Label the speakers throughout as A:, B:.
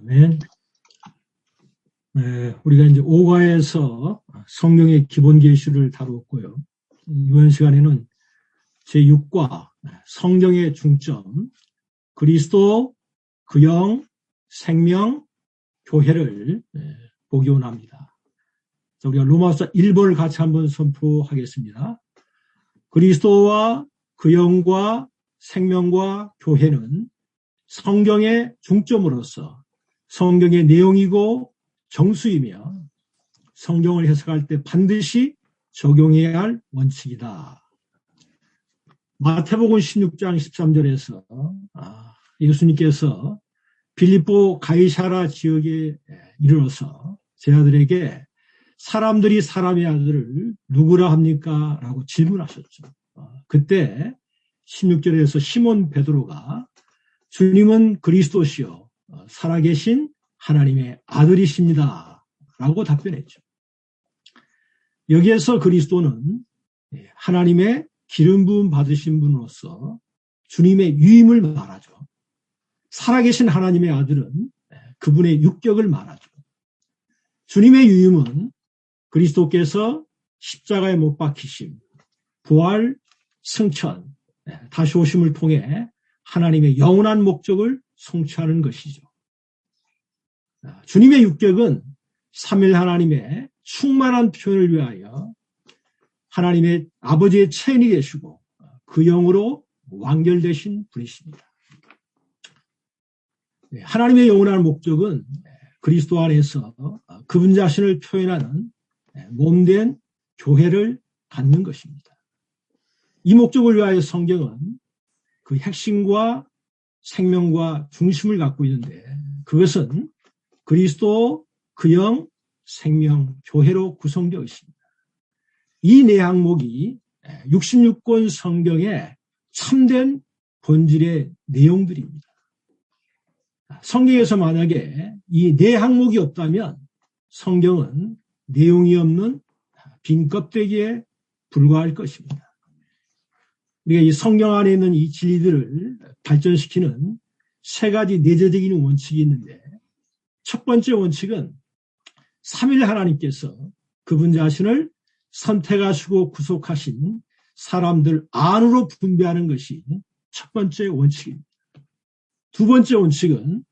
A: 아멘. 네, 우리가 이제 5과에서 성경의 기본 계시를 다루었고요. 이번 시간에는 제6과 성경의 중점, 그리스도, 그 영, 생명, 교회를 보기 원합니다. 우리가 로마서 1번을 같이 한번 선포하겠습니다. 그리스도와 그 영과 생명과 교회는 성경의 중점으로서 성경의 내용이고 정수이며 성경을 해석할 때 반드시 적용해야 할 원칙이다. 마태복음 16장 13절에서 예수님께서 빌립보 가이사라 지역에 이르러서 제 아들에게 사람들이 사람의 아들을 누구라 합니까? 라고 질문하셨죠. 그때 16절에서 시몬 베드로가 주님은 그리스도시요 살아계신 하나님의 아들이십니다. 라고 답변했죠. 여기에서 그리스도는 하나님의 기름 부음 받으신 분으로서 주님의 유임을 말하죠. 살아계신 하나님의 아들은 그분의 육격을 말하죠. 주님의 유임은 그리스도께서 십자가에 못 박히심, 부활, 승천, 다시 오심을 통해 하나님의 영원한 목적을 성취하는 것이죠. 주님의 육격은 삼일 하나님의 충만한 표현을 위하여 하나님의 아버지의 체인이 되시고 그 영으로 완결되신 분이십니다. 하나님의 영원한 목적은 그리스도 안에서 그분 자신을 표현하는 몸된 교회를 갖는 것입니다. 이 목적을 위하여 성경은 그 핵심과 생명과 중심을 갖고 있는데 그것은 그리스도, 그 영, 생명, 교회로 구성되어 있습니다. 이 네 항목이 66권 성경의 참된 본질의 내용들입니다. 성경에서 만약에 이 네 항목이 없다면 성경은 내용이 없는 빈 껍데기에 불과할 것입니다. 우리가 이 성경 안에 있는 이 진리들을 발전시키는 세 가지 내재적인 원칙이 있는데 첫 번째 원칙은 삼일 하나님께서 그분 자신을 선택하시고 구속하신 사람들 안으로 분배하는 것이 첫 번째 원칙입니다. 두 번째 원칙은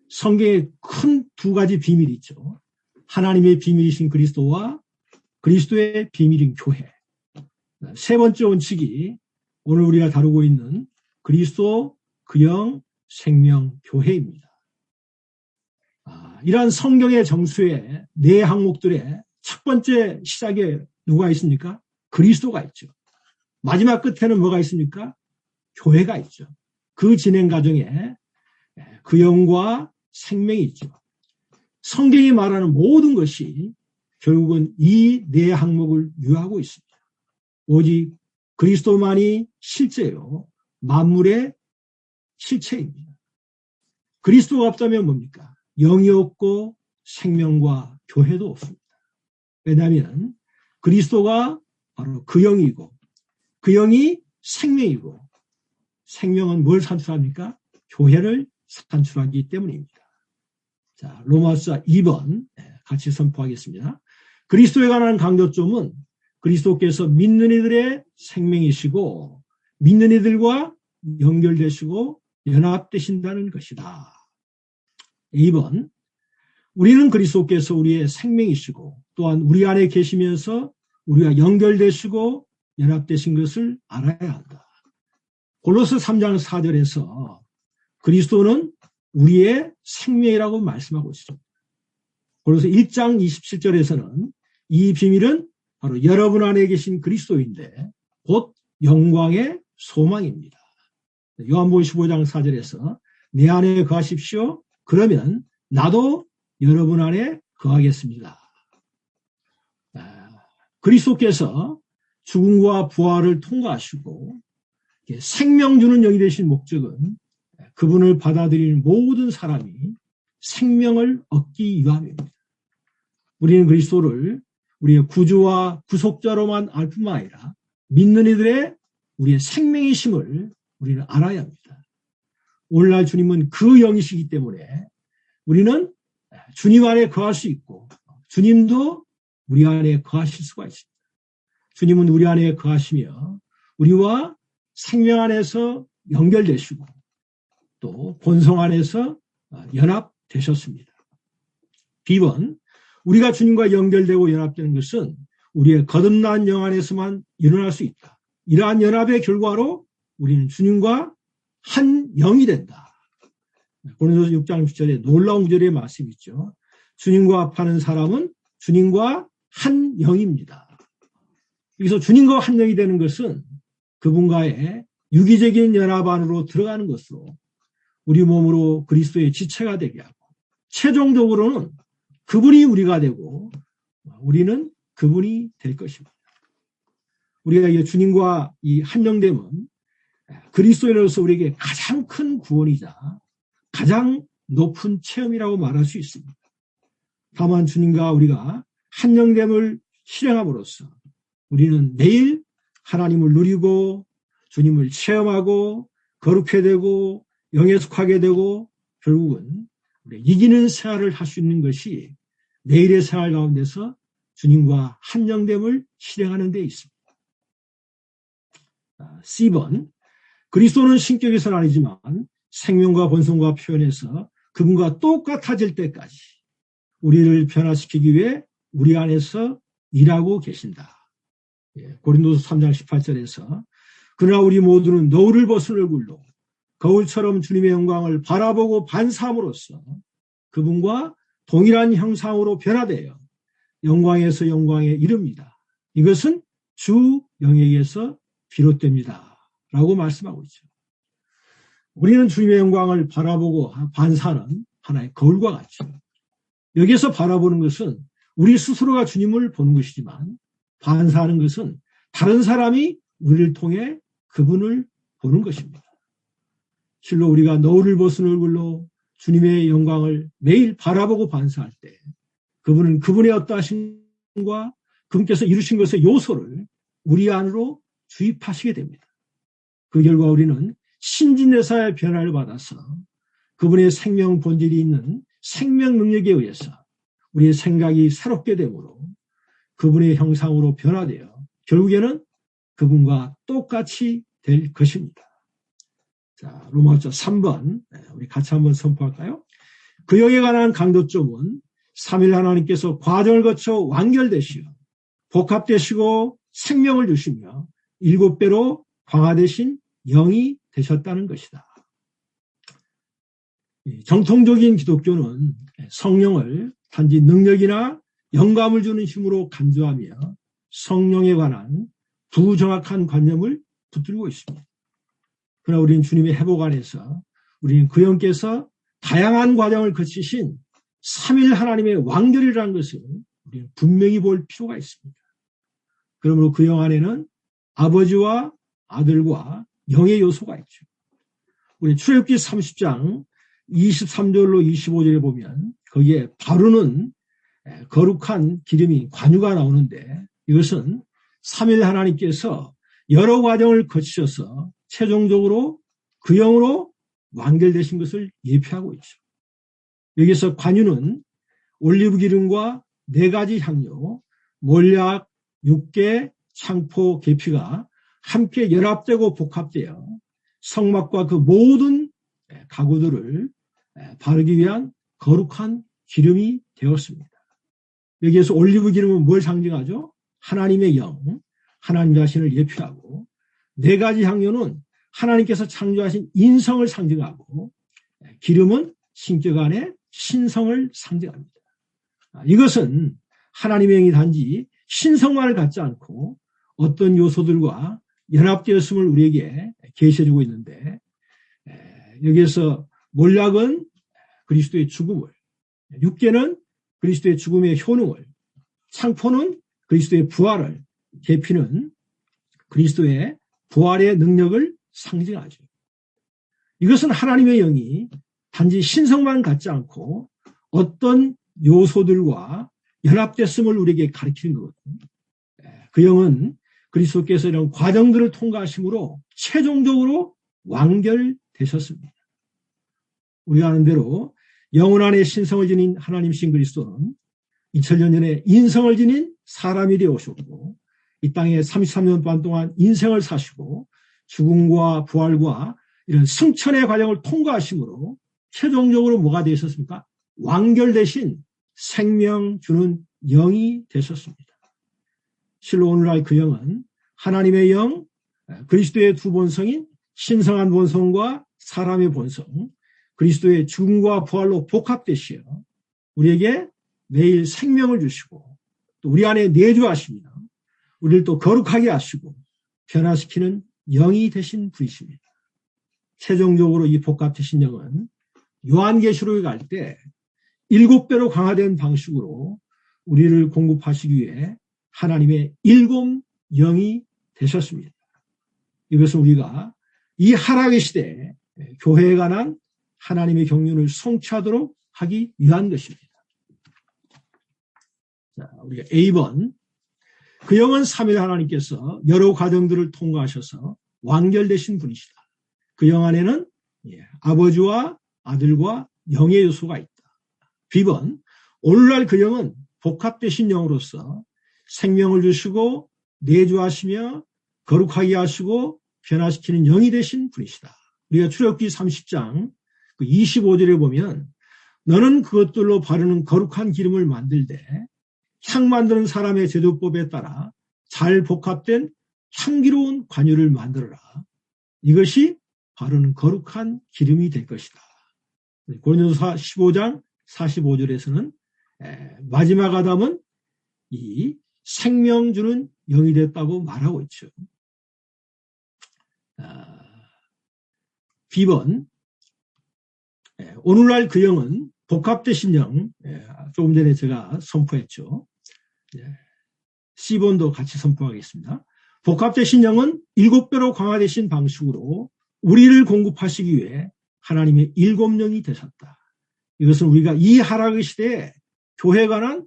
A: 성경에 큰 두 가지 비밀이 있죠. 하나님의 비밀이신 그리스도와 그리스도의 비밀인 교회. 세 번째 원칙이 오늘 우리가 다루고 있는 그리스도, 그 영, 생명, 교회입니다. 이러한 성경의 정수의 네 항목들의 첫 번째 시작에 누가 있습니까? 그리스도가 있죠. 마지막 끝에는 뭐가 있습니까? 교회가 있죠. 그 진행 과정에 그 영과 생명이 있죠. 성경이 말하는 모든 것이 결국은 이 네 항목을 유하고 있습니다. 오직 그리스도만이 실제요. 만물의 실체입니다. 그리스도가 없다면 뭡니까? 영이 없고 생명과 교회도 없습니다. 왜냐하면 그리스도가 바로 그 영이고 그 영이 생명이고 생명은 뭘 산출합니까? 교회를 산출하기 때문입니다. 자, 로마서 2번 같이 선포하겠습니다. 그리스도에 관한 강조점은 그리스도께서 믿는 이들의 생명이시고 믿는 이들과 연결되시고 연합되신다는 것이다. 2번, 우리는 그리스도께서 우리의 생명이시고 또한 우리 안에 계시면서 우리가 연결되시고 연합되신 것을 알아야 한다. 골로새 3장 4절에서 그리스도는 우리의 생명이라고 말씀하고 있습니다. 골로새 1장 27절에서는 이 비밀은 바로 여러분 안에 계신 그리스도인데 곧 영광의 소망입니다. 요한복음 15장 4절에서 내 안에 거하십시오. 그러면 나도 여러분 안에 거하겠습니다. 그리스도께서 죽음과 부활을 통과하시고 생명 주는 영이 되신 목적은 그분을 받아들이는 모든 사람이 생명을 얻기 위함입니다. 우리는 그리스도를 우리의 구주와 구속자로만 알 뿐만 아니라 믿는 이들의 우리의 생명이심을 우리는 알아야 합니다. 오늘날 주님은 그 영이시기 때문에 우리는 주님 안에 거할 수 있고 주님도 우리 안에 거하실 수가 있습니다. 주님은 우리 안에 거하시며 우리와 생명 안에서 연결되시고 또 본성 안에서 연합되셨습니다. B번, 우리가 주님과 연결되고 연합되는 것은 우리의 거듭난 영 안에서만 일어날 수 있다. 이러한 연합의 결과로 우리는 주님과 한 영이 된다. 고린도서 6장 10절에 놀라운 구절의 말씀이 있죠. 주님과 합하는 사람은 주님과 한 영입니다. 여기서 주님과 한 영이 되는 것은 그분과의 유기적인 연합 안으로 들어가는 것으로 우리 몸으로 그리스도의 지체가 되게 하고 최종적으로는 그분이 우리가 되고 우리는 그분이 될 것입니다. 우리가 이 주님과 이 한영됨은 그리스도인으로서 우리에게 가장 큰 구원이자 가장 높은 체험이라고 말할 수 있습니다. 다만 주님과 우리가 한영됨을 실행함으로써 우리는 매일 하나님을 누리고 주님을 체험하고 거룩해 되고 영에 속하게 되고 결국은 우리 이기는 생활을 할 수 있는 것이 매일의 생활 가운데서 주님과 한영됨을 실행하는 데 있습니다. C번, 그리스도는 신격에서는 아니지만 생명과 본성과 표현에서 그분과 똑같아질 때까지 우리를 변화시키기 위해 우리 안에서 일하고 계신다. 고린도서 3장 18절에서 그러나 우리 모두는 노을을 벗은 얼굴로 거울처럼 주님의 영광을 바라보고 반사함으로써 그분과 동일한 형상으로 변화되어 영광에서 영광에 이릅니다. 이것은 주 영에게서 비롯됩니다. 라고 말씀하고 있죠. 우리는 주님의 영광을 바라보고 반사하는 하나의 거울과 같죠. 여기에서 바라보는 것은 우리 스스로가 주님을 보는 것이지만 반사하는 것은 다른 사람이 우리를 통해 그분을 보는 것입니다. 실로 우리가 노을을 벗은 얼굴로 주님의 영광을 매일 바라보고 반사할 때 그분은 그분의 어떠하심과 그분께서 이루신 것의 요소를 우리 안으로 주입하시게 됩니다. 그 결과 우리는 신진대사의 변화를 받아서 그분의 생명 본질이 있는 생명 능력에 의해서 우리의 생각이 새롭게 되므로 그분의 형상으로 변화되어 결국에는 그분과 똑같이 될 것입니다. 자, 로마서 3번 우리 같이 한번 선포할까요? 그 영에 관한 강조점은 삼일 하나님께서 과정을 거쳐 완결되시어 복합되시고 생명을 주시며 7배로 강화되신 영이 되셨다는 것이다. 정통적인 기독교는 성령을 단지 능력이나 영감을 주는 힘으로 간주하며 성령에 관한 부정확한 관념을 붙들고 있습니다. 그러나 우리는 주님의 회복 안에서 우리는 그 영께서 다양한 과정을 거치신 삼일 하나님의 완결이라는 것을 우리는 분명히 볼 필요가 있습니다. 그러므로 그 영 안에는 아버지와 아들과 영의 요소가 있죠. 우리 출애굽기 30장 23절로 25절에 보면 거기에 바로는 거룩한 기름이 관유가 나오는데 이것은 삼일 하나님께서 여러 과정을 거치셔서 최종적으로 그 영으로 완결되신 것을 예표하고 있죠. 여기서 관유는 올리브 기름과 4가지 향료, 몰약, 육개, 창포, 계피가 함께 연합되고 복합되어 성막과 그 모든 가구들을 바르기 위한 거룩한 기름이 되었습니다. 여기에서 올리브 기름은 뭘 상징하죠? 하나님의 영, 하나님 자신을 예표하고 4가지 향료는 하나님께서 창조하신 인성을 상징하고 기름은 신격 안에 신성을 상징합니다. 이것은 하나님의 영이 단지 신성만을 갖지 않고 어떤 요소들과 연합되었음을 우리에게 계시해주고 있는데 여기에서 몰약은 그리스도의 죽음을, 육개는 그리스도의 죽음의 효능을, 창포는 그리스도의 부활을, 계피는 그리스도의 부활의 능력을 상징하죠. 이것은 하나님의 영이 단지 신성만 갖지 않고 어떤 요소들과 연합됐음을 우리에게 가르치는 거거든요. 그 영은 그리스도께서 이런 과정들을 통과하심으로 최종적으로 완결되셨습니다. 우리가 아는 대로 영혼 안에 신성을 지닌 하나님이신 그리스도는 2000년 전에 인성을 지닌 사람이 되어 오셨고 이 땅에 33년 반 동안 인생을 사시고 죽음과 부활과 이런 승천의 과정을 통과하심으로 최종적으로 뭐가 되셨습니까? 완결 대신 생명 주는 영이 되셨습니다. 실로 오늘날 그 영은 하나님의 영, 그리스도의 두 본성인 신성한 본성과 사람의 본성, 그리스도의 죽음과 부활로 복합되시어 우리에게 매일 생명을 주시고 또 우리 안에 내주하십니다. 우리를 또 거룩하게 하시고 변화시키는 영이 되신 분이십니다. 최종적으로 이 복합되신 영은 요한계시록에 갈 때 7배로 강화된 방식으로 우리를 공급하시기 위해 하나님의 7 영이 되셨습니다. 이것은 우리가 이 하락의 시대에 교회에 관한 하나님의 경륜을 성취하도록 하기 위한 것입니다. 자, 우리가 A번, 그 영은 삼위 하나님께서 여러 과정들을 통과하셔서 완결되신 분이시다. 그 영 안에는 아버지와 아들과 영의 요소가 있다. B번, 오늘날 그 영은 복합되신 영으로서 생명을 주시고 내주하시며 거룩하게 하시고 변화시키는 영이 되신 분이시다. 우리가 출애굽기 30장 25절에 보면 너는 그것들로 바르는 거룩한 기름을 만들되 향 만드는 사람의 제조법에 따라 잘 복합된 향기로운 관유를 만들어라. 이것이 바르는 거룩한 기름이 될 것이다. 고린도서 15장 45절에서는 마지막 아담은 이 생명 주는 영이 됐다고 말하고 있죠. B번, 오늘날 그 영은 복합되신 영, 조금 전에 제가 선포했죠. C번도 같이 선포하겠습니다. 복합되신 영은 7배로 강화되신 방식으로 우리를 공급하시기 위해 하나님의 7 영이 되셨다. 이것은 우리가 이 하락의 시대에 교회에 관한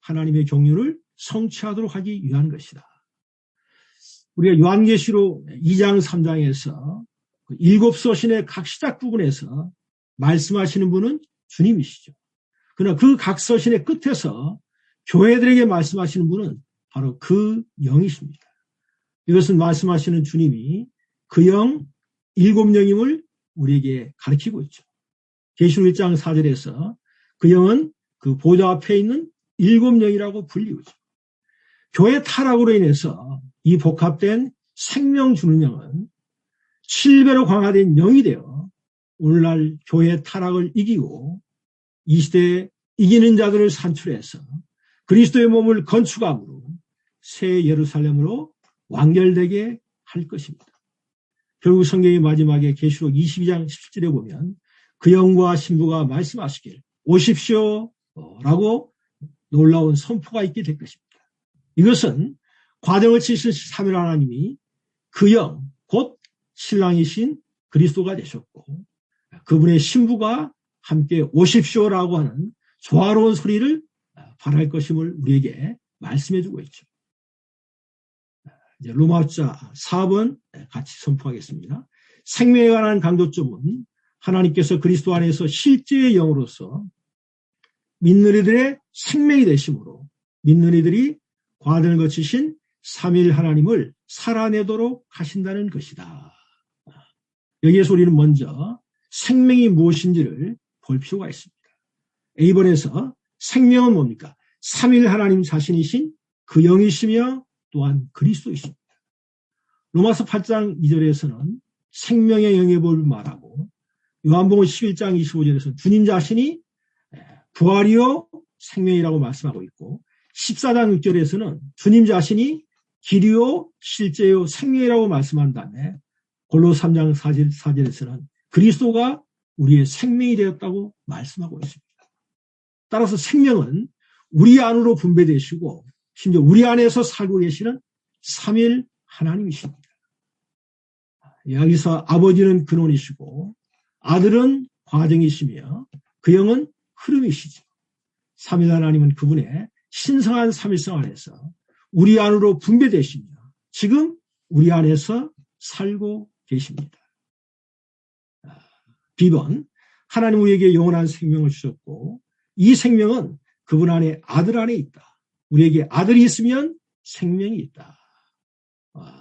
A: 하나님의 경륜을 성취하도록 하기 위한 것이다. 우리가 요한계시록 2장 3장에서 7 서신의 각 시작 부분에서 말씀하시는 분은 주님이시죠. 그러나 그 각 서신의 끝에서 교회들에게 말씀하시는 분은 바로 그 영이십니다. 이것은 말씀하시는 주님이 그 영, 7 영임을 우리에게 가르치고 있죠. 계시록 1장 4절에서 그 영은 그 보좌 앞에 있는 7 영이라고 불리우죠. 교회 타락으로 인해서 이 복합된 생명 주는 영은 7배로 강화된 영이 되어 오늘날 교회 타락을 이기고 이 시대에 이기는 자들을 산출해서 그리스도의 몸을 건축함으로 새 예루살렘으로 완결되게 할 것입니다. 결국 성경의 마지막에 계시록 22장 17절에 보면 그 영과 신부가 말씀하시길 오십시오 라고 놀라운 선포가 있게 될 것입니다. 이것은 과정을 치실 삼위 하나님이 그 영, 곧 신랑이신 그리스도가 되셨고 그분의 신부가 함께 오십시오라고 하는 조화로운 소리를 발할 것임을 우리에게 말씀해 주고 있죠. 이제 로마자 4번 같이 선포하겠습니다. 생명에 관한 강조점은 하나님께서 그리스도 안에서 실제의 영으로서 믿는 이들의 생명이 되심으로 믿는 이들이 과정을 거치신 삼위일 하나님을 살아내도록 하신다는 것이다. 여기에서 우리는 먼저 생명이 무엇인지를 볼 필요가 있습니다. A번에서 생명은 뭡니까? 삼위일 하나님 자신이신 그 영이시며 또한 그리스도이십니다. 로마서 8장 2절에서는 생명의 영의 법을 말하고 요한복음 11장 25절에서는 주님 자신이 부활이요 생명이라고 말씀하고 있고 14장 6절에서는 주님 자신이 길이요 실제요 생명이라고 말씀한 다음에 골로 3장 4절에서는 그리스도가 우리의 생명이 되었다고 말씀하고 있습니다. 따라서 생명은 우리 안으로 분배되시고 심지어 우리 안에서 살고 계시는 삼위일 하나님이십니다. 여기서 아버지는 근원이시고 아들은 과정이시며 그 영은 흐름이시죠. 삼위일 하나님은 그분의 신성한 삼위성 안에서 우리 안으로 분배되시며 지금 우리 안에서 살고 계십니다. B번, 하나님 우리에게 영원한 생명을 주셨고 이 생명은 그분 안에 아들 안에 있다. 우리에게 아들이 있으면 생명이 있다.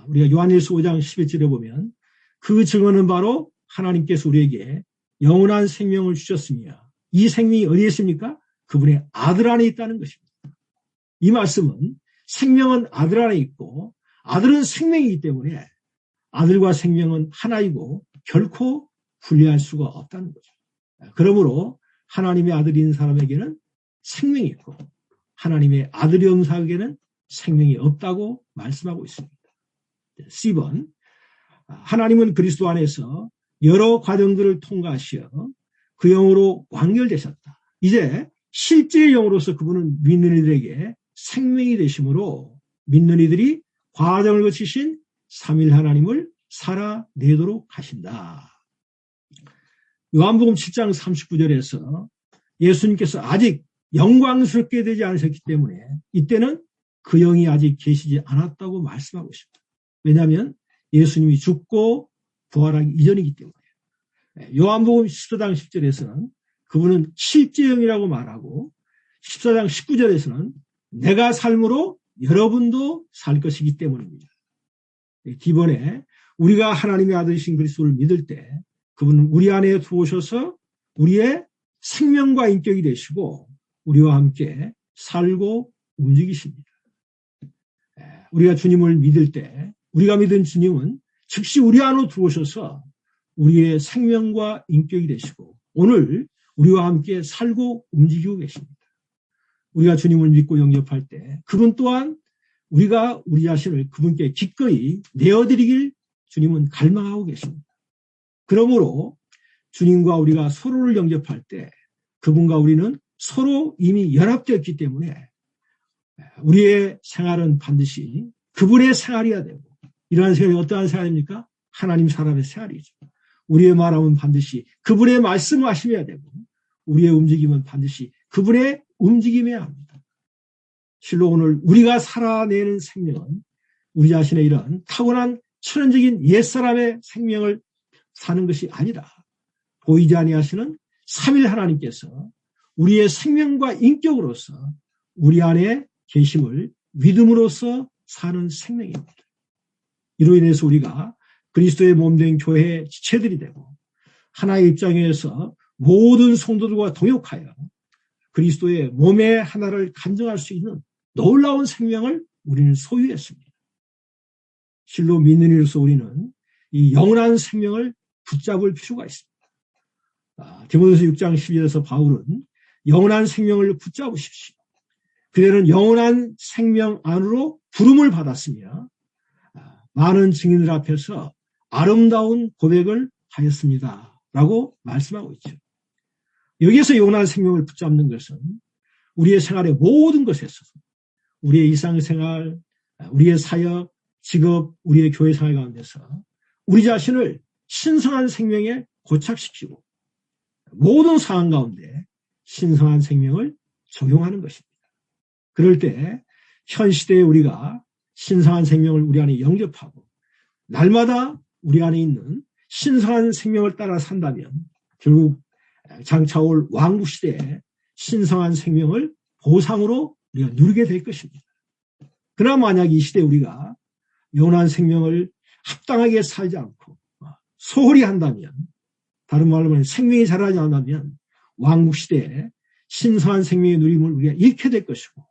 A: 우리가 요한일서 5장 11절에 보면 그 증언은 바로 하나님께서 우리에게 영원한 생명을 주셨으며 이 생명이 어디에 있습니까? 그분의 아들 안에 있다는 것입니다. 이 말씀은 생명은 아들 안에 있고 아들은 생명이기 때문에 아들과 생명은 하나이고 결코 분리할 수가 없다는 거죠. 그러므로 하나님의 아들인 사람에게는 생명이 있고 하나님의 아들이 없는 사람에게는 생명이 없다고 말씀하고 있습니다. C번, 하나님은 그리스도 안에서 여러 과정들을 통과하시어 그 영으로 완결되셨다. 이제 실제의 영으로서 그분은 믿는 이들에게 생명이 되심으로 믿는 이들이 과정을 거치신 삼일 하나님을 살아내도록 하신다. 요한복음 7장 39절에서 예수님께서 아직 영광스럽게 되지 않으셨기 때문에 이때는 그 영이 아직 계시지 않았다고 말씀하고 있습니다. 왜냐하면 예수님이 죽고 부활하기 이전이기 때문에. 요한복음 14장 10절에서는 그분은 실제 영이라고 말하고 14장 19절에서는 내가 삶으로 여러분도 살 것이기 때문입니다. 기본에 우리가 하나님의 아들이신 그리스도를 믿을 때 그분은 우리 안에 들어오셔서 우리의 생명과 인격이 되시고 우리와 함께 살고 움직이십니다. 우리가 주님을 믿을 때 우리가 믿은 주님은 즉시 우리 안으로 들어오셔서 우리의 생명과 인격이 되시고 오늘 우리와 함께 살고 움직이고 계십니다. 우리가 주님을 믿고 영접할 때 그분 또한 우리가 우리 자신을 그분께 기꺼이 내어드리길 주님은 갈망하고 계십니다. 그러므로 주님과 우리가 서로를 영접할 때 그분과 우리는 서로 이미 연합되었기 때문에 우리의 생활은 반드시 그분의 생활이어야 되고 이러한 생활이 어떠한 생활입니까? 하나님 사람의 생활이죠. 우리의 말함은 반드시 그분의 말씀하심이어야 되고 우리의 움직임은 반드시 그분의 움직임이어야 합니다. 실로 오늘 우리가 살아내는 생명은 우리 자신의 이런 타고난 천연적인 옛사람의 생명을 사는 것이 아니라 보이지 아니하시는 삼일 하나님께서 우리의 생명과 인격으로서 우리 안에 계심을 믿음으로써 사는 생명입니다. 이로 인해서 우리가 그리스도의 몸된 교회의 지체들이 되고 하나의 입장에서 모든 성도들과 동역하여 그리스도의 몸의 하나를 간증할 수 있는 놀라운 생명을 우리는 소유했습니다. 실로 믿는 이로서 우리는 이 영원한 생명을 붙잡을 필요가 있습니다. 디모데후서 6장 12절에서 바울은 영원한 생명을 붙잡으십시오. 그들은 영원한 생명 안으로 부름을 받았으며 많은 증인들 앞에서 아름다운 고백을 하였습니다. 라고 말씀하고 있죠. 여기에서 영원한 생명을 붙잡는 것은 우리의 생활의 모든 것에 있어서 우리의 일상생활, 우리의 사역, 직업, 우리의 교회 생활 가운데서 우리 자신을 신성한 생명에 고착시키고 모든 상황 가운데 신성한 생명을 적용하는 것입니다. 그럴 때 현 시대에 우리가 신성한 생명을 우리 안에 영접하고 날마다 우리 안에 있는 신성한 생명을 따라 산다면 결국 장차올 왕국시대에 신성한 생명을 보상으로 우리가 누리게 될 것입니다. 그러나 만약 이 시대에 우리가 영원한 생명을 합당하게 살지 않고 소홀히 한다면 다른 말로 말하면 생명이 자라지 않으면 왕국시대에 신성한 생명의 누림을 우리가 잃게 될 것이고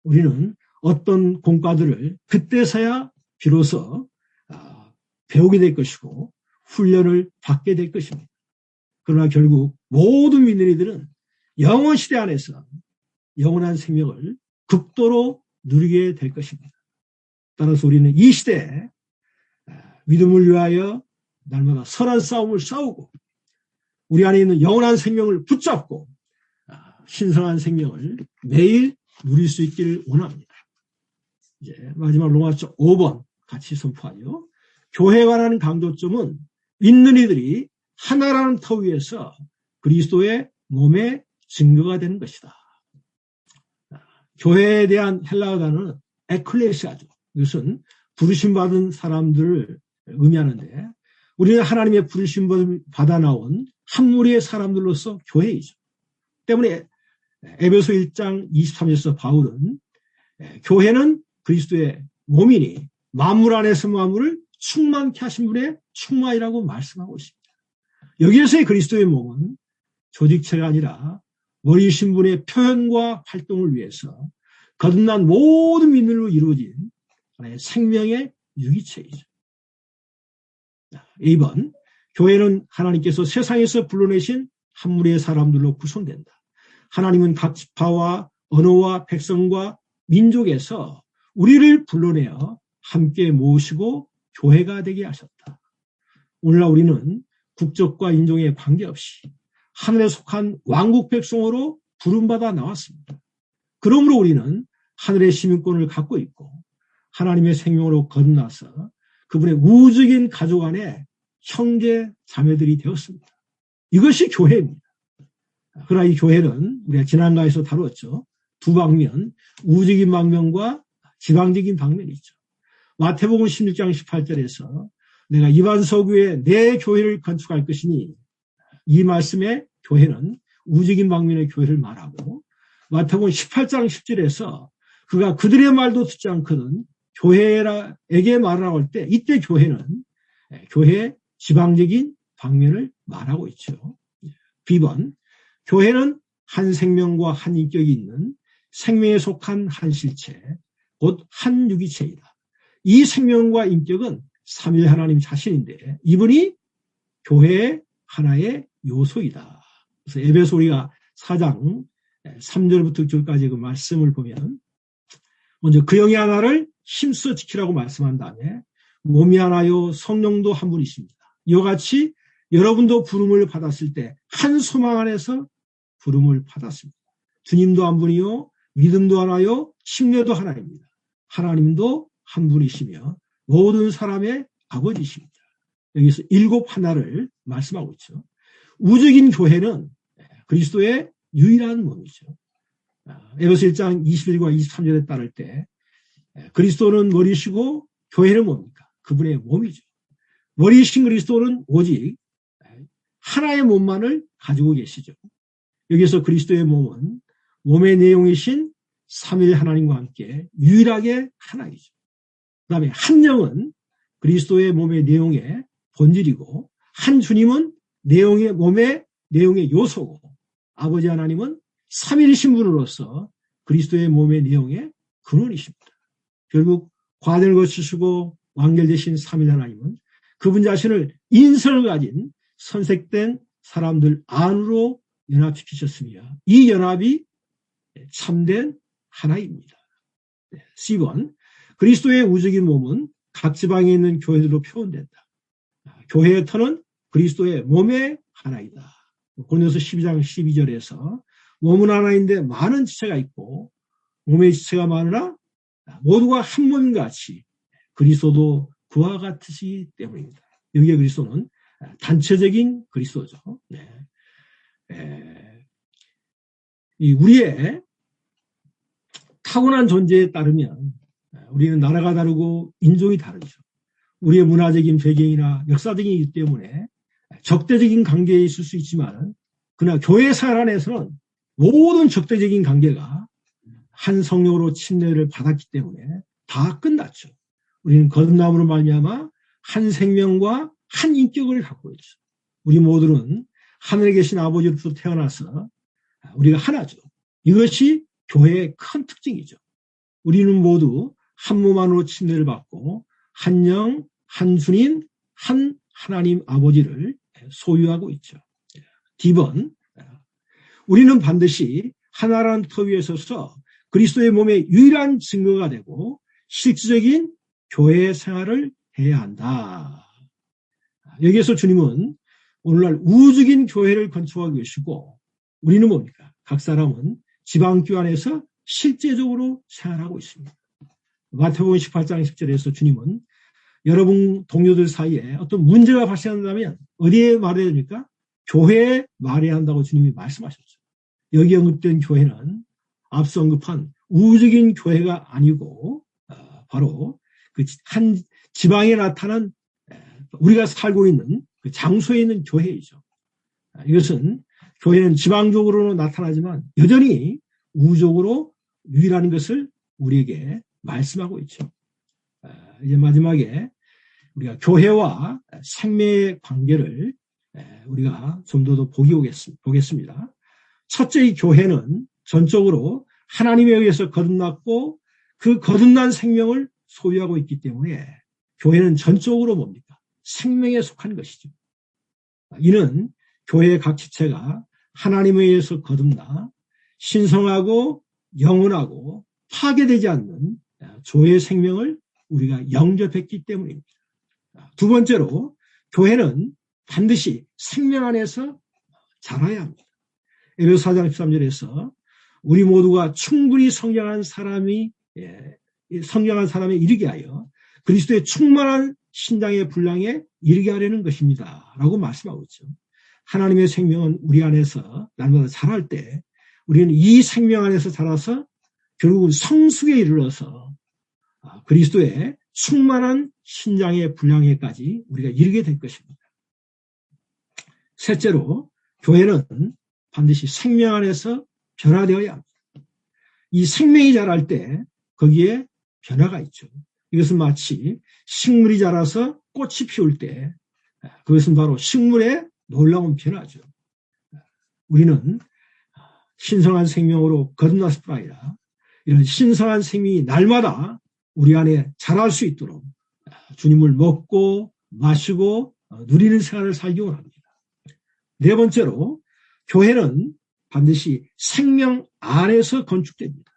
A: 우리는 어떤 공과들을 그때서야 비로소 배우게 될 것이고 훈련을 받게 될 것입니다. 그러나 결국 모든 믿는 이들은 영원 시대 안에서 영원한 생명을 극도로 누리게 될 것입니다. 따라서 우리는 이 시대에 믿음을 위하여 날마다 선한 싸움을 싸우고 우리 안에 있는 영원한 생명을 붙잡고 신성한 생명을 매일 누릴 수 있기를 원합니다. 이제 마지막 로마서 5번 같이 선포하죠. 교회에 관한 강조점은 믿는 이들이 하나라는 터 위에서 그리스도의 몸의 증거가 되는 것이다. 교회에 대한 헬라어 단어는 에클레시아죠. 이것은 부르심받은 사람들을 의미하는데 우리는 하나님의 부르심을 받아 나온 한 무리의 사람들로서 교회이죠. 때문에 에베소 1장 23절에서 바울은 교회는 그리스도의 몸이니 만물 안에서 만물을 충만케 하신 분의 충만이라고 말씀하고 있습니다. 여기에서의 그리스도의 몸은 조직체가 아니라 머리이신 분의 표현과 활동을 위해서 거듭난 모든 민들로 이루어진 하나의 생명의 유기체이죠. 2번, 교회는 하나님께서 세상에서 불러내신 한 무리의 사람들로 구성된다. 하나님은 각 지파와 언어와 백성과 민족에서 우리를 불러내어 함께 모으시고 교회가 되게 하셨다. 오늘날 우리는 국적과 인종에 관계없이 하늘에 속한 왕국 백성으로 부름받아 나왔습니다. 그러므로 우리는 하늘의 시민권을 갖고 있고 하나님의 생명으로 거듭나서 그분의 우주적인 가족 안에 형제 자매들이 되었습니다. 이것이 교회입니다. 그러나 이 교회는 우리가 지난가에서 다루었죠. 두 방면, 우주적인 방면과 지방적인 방면이 있죠. 마태복음 16장 18절에서 내가 이방 서구에 내 교회를 건축할 것이니, 이 말씀에 교회는 우주적인 방면의 교회를 말하고, 마태복음 18장 10절에서 그가 그들의 말도 듣지 않거든 교회에게 말하라고 할 때, 이때 교회는 교회의 지방적인 방면을 말하고 있죠. B번, 교회는 한 생명과 한 인격이 있는 생명에 속한 한 실체, 곧 한 유기체이다. 이 생명과 인격은 삼위 하나님 자신인데 이분이 교회의 하나의 요소이다. 그래서 에베소 우리가 4장 3절부터 6절까지 그 말씀을 보면, 먼저 그 영이 하나를 힘써 지키라고 말씀한 다음에 몸이 하나요 성령도 한 분이십니다. 이와 같이 여러분도 부름을 받았을 때 한 소망 안에서 부름을 받았습니다. 주님도 한 분이요 믿음도 하나요 침례도 하나입니다. 하나님도 한 분이시며 모든 사람의 아버지십니다. 여기서 일곱 하나를 말씀하고 있죠. 우주적인 교회는 그리스도의 유일한 몸이죠. 에베소 1장 21과 23절에 따를 때 그리스도는 머리시고 교회는 뭡니까? 그분의 몸이죠. 머리이신 그리스도는 오직 하나의 몸만을 가지고 계시죠. 여기서 그리스도의 몸은 몸의 내용이신 삼위일 하나님과 함께 유일하게 하나이죠. 그 다음에 한 영은 그리스도의 몸의 내용의 본질이고, 한 주님은 몸의 내용의 요소고, 아버지 하나님은 삼위일신 분으로서 그리스도의 몸의 내용의 근원이십니다. 결국 과대를 거치시고 완결되신 삼위일 하나님은 그분 자신을 인성을 가진 선택된 사람들 안으로 연합시키셨으며 이 연합이 참된 하나입니다. C번, 그리스도의 우주적인 몸은 각 지방에 있는 교회들로 표현된다. 교회의 터는 그리스도의 몸의 하나이다. 고린도서 12장 12절에서 몸은 하나인데 많은 지체가 있고 몸의 지체가 많으나 모두가 한 몸인 것 같이 그리스도도 그와 같으시기 때문입니다. 여기에 그리스도는 단체적인 그리스도죠. 이 우리의 타고난 존재에 따르면 우리는 나라가 다르고 인종이 다르죠. 우리의 문화적인 배경이나 역사적인 이유 때문에 적대적인 관계에 있을 수 있지만, 그러나 교회 생활 안에서는 모든 적대적인 관계가 한 성령으로 침례를 받았기 때문에 다 끝났죠. 우리는 거듭남으로 말미암아 한 생명과 한 인격을 갖고 있죠. 우리 모두는 하늘에 계신 아버지로부터 태어나서 우리가 하나죠. 이것이 교회의 큰 특징이죠. 우리는 모두 한 몸 안으로 침례를 받고 한 영, 한 주님, 한 하나님 아버지를 소유하고 있죠. D번, 우리는 반드시 하나라는 터 위에 서서 그리스도의 몸의 유일한 증거가 되고 실질적인 교회 생활을 해야 한다. 여기에서 주님은 오늘날 우주적인 교회를 건축하고 계시고, 우리는 뭡니까? 각 사람은 지방교회 안에서 실제적으로 생활하고 있습니다. 마태복음 18장 10절에서 주님은 여러분 동료들 사이에 어떤 문제가 발생한다면 어디에 말해야 됩니까? 교회에 말해야 한다고 주님이 말씀하셨죠. 여기 언급된 교회는 앞서 언급한 우주적인 교회가 아니고 바로 그 한 지방에 나타난 우리가 살고 있는 그 장소에 있는 교회이죠. 이것은 교회는 지방적으로는 나타나지만 여전히 우주적으로 유일한 것을 우리에게 말씀하고 있죠. 이제 마지막에 우리가 교회와 생명의 관계를 우리가 좀 더 보겠습니다. 첫째, 이 교회는 전적으로 하나님에 의해서 거듭났고 그 거듭난 생명을 소유하고 있기 때문에 교회는 전적으로 뭡니까? 생명에 속한 것이죠. 이는 교회의 각 지체가 하나님에 의해서 거듭나 신성하고 영원하고 파괴되지 않는 조의 생명을 우리가 영접했기 때문입니다. 두 번째로 교회는 반드시 생명 안에서 자라야 합니다. 에베소 4장 13절에서 우리 모두가 충분히 성장한 사람에 이르게 하여 그리스도의 충만한 신장의 분량에 이르게 하려는 것입니다. 라고 말씀하고 있죠. 하나님의 생명은 우리 안에서 날마다 자랄 때 우리는 이 생명 안에서 자라서 결국은 성숙에 이르러서 그리스도의 충만한 신장의 분량에까지 우리가 이르게 될 것입니다. 셋째로 교회는 반드시 생명 안에서 변화되어야 합니다. 이 생명이 자랄 때 거기에 변화가 있죠. 이것은 마치 식물이 자라서 꽃이 피울 때 그것은 바로 식물의 놀라운 변화죠. 우리는 신성한 생명으로 거듭났을 뿐 아니라 이런 신성한 생명이 날마다 우리 안에 자랄 수 있도록 주님을 먹고 마시고 누리는 생활을 살기 원합니다. 네 번째로 교회는 반드시 생명 안에서 건축됩니다.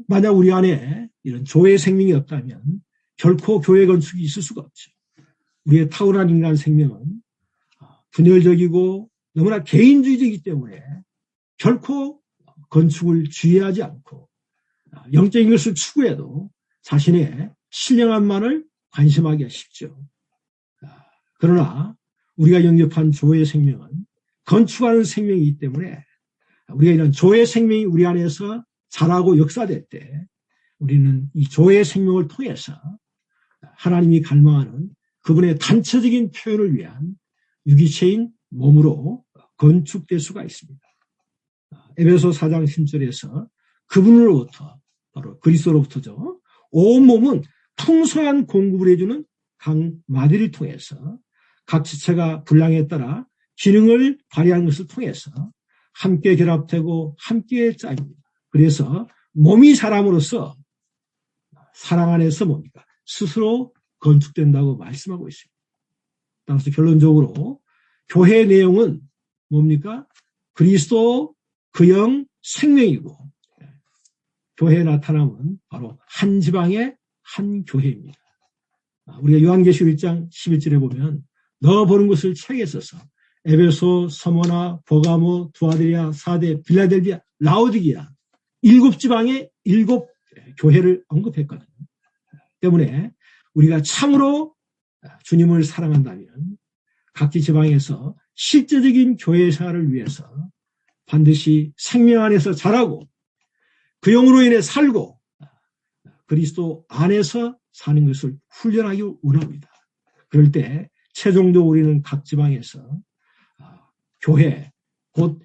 A: 만약 우리 안에 이런 조의 생명이 없다면 결코 교회 건축이 있을 수가 없죠. 우리의 타고난 인간 생명은 분열적이고 너무나 개인주의이기 때문에 결코 건축을 주의하지 않고 영적인 것을 추구해도 자신의 신령함만을 관심하기가 쉽죠. 그러나 우리가 영접한 조의 생명은 건축하는 생명이기 때문에 우리가 이런 조의 생명이 우리 안에서 자라고 역사될 때 우리는 이 조의 생명을 통해서 하나님이 갈망하는 그분의 단체적인 표현을 위한 유기체인 몸으로 건축될 수가 있습니다. 에베소 4장 10절에서 그분으로부터 바로 그리스도로부터죠. 온 몸은 풍성한 공급을 해주는 각 마디를 통해서 각 지체가 분량에 따라 기능을 발휘하는 것을 통해서 함께 결합되고 함께 짜입니다. 그래서 몸이 자람으로써 사랑 안에서 뭡니까? 스스로 건축된다고 말씀하고 있습니다. 따라서 결론적으로 교회의 내용은 뭡니까? 그리스도 그 영 생명이고 교회에 나타남은 바로 한 지방의 한 교회입니다. 우리가 요한계시록 1장 11절에 보면 너 보는 것을 책에 써서 에베소, 서머나, 버가모, 두아데리아, 사데, 빌라델비아, 라오디게아 7지방의 7 교회를 언급했거든요. 때문에 우리가 참으로 주님을 사랑한다면 각지 지방에서 실제적인 교회 생활을 위해서 반드시 생명 안에서 자라고 그 영으로 인해 살고 그리스도 안에서 사는 것을 훈련하기 원합니다. 그럴 때 최종적으로 우리는 각 지방에서 교회 곧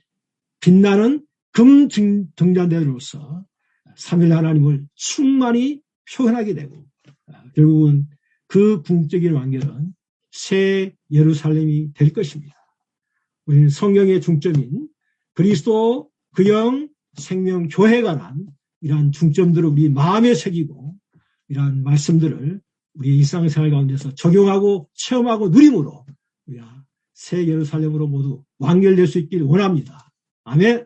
A: 빛나는 금 등잔대로서 삼일 하나님을 충만히 표현하게 되고 결국은 그 궁극적인 완결은 새 예루살렘이 될 것입니다. 우리는 성경의 중점인 그리스도 그 영 생명 교회에 관한 이러한 중점들을 우리 마음에 새기고 이러한 말씀들을 우리의 일상생활 가운데서 적용하고 체험하고 누림으로 우리가 새 예루살렘으로 모두 완결될 수 있기를 원합니다. 아멘.